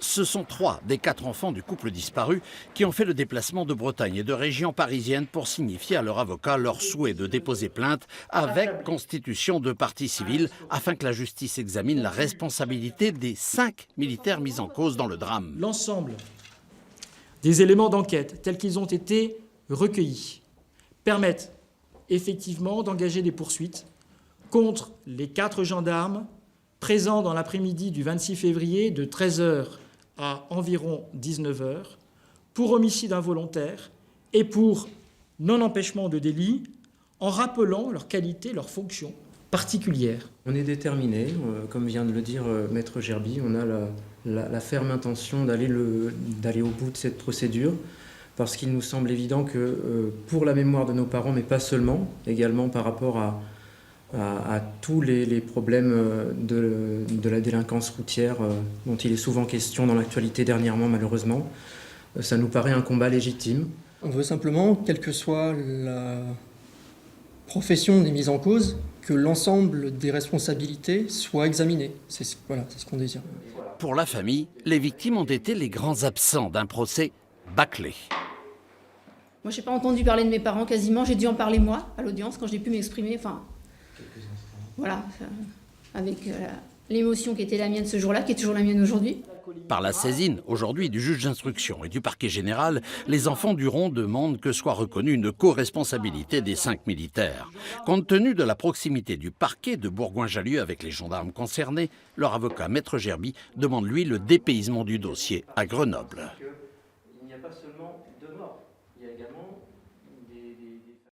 Ce sont 3 des 4 enfants du couple disparu qui ont fait le déplacement de Bretagne et de régions parisiennes pour signifier à leur avocat leur souhait de déposer plainte avec constitution de partie civile afin que la justice examine la responsabilité des 5 militaires mis en cause dans le drame. L'ensemble des éléments d'enquête tels qu'ils ont été recueillis permettent effectivement d'engager des poursuites contre les 4 gendarmes présents dans l'après-midi du 26 février de 13 h à environ 19 h pour homicide involontaire et pour non-empêchement de délit en rappelant leur qualité, leur fonction particulière. On est déterminé, comme vient de le dire Maître Gerby, on a la ferme intention d'aller au bout de cette procédure parce qu'il nous semble évident que pour la mémoire de nos parents, mais pas seulement, également par rapport à tous les problèmes de la délinquance routière dont il est souvent question dans l'actualité dernièrement malheureusement. Ça nous paraît un combat légitime. On veut simplement, quelle que soit la profession des mises en cause, que l'ensemble des responsabilités soient examinées. C'est ce qu'on désire. Pour la famille, les victimes ont été les grands absents d'un procès bâclé. Moi, je n'ai pas entendu parler de mes parents quasiment. J'ai dû en parler moi, à l'audience, quand j'ai pu m'exprimer. Voilà, avec l'émotion qui était la mienne ce jour-là, qui est toujours la mienne aujourd'hui. Par la saisine, aujourd'hui, du juge d'instruction et du parquet général, les enfants du Rhône demandent que soit reconnue une co-responsabilité des 5 militaires. Compte tenu de la proximité du parquet de Bourgoin-Jallieu avec les gendarmes concernés, leur avocat, Maître Gerby, demande lui le dépaysement du dossier à Grenoble. Il n'y a pas seulement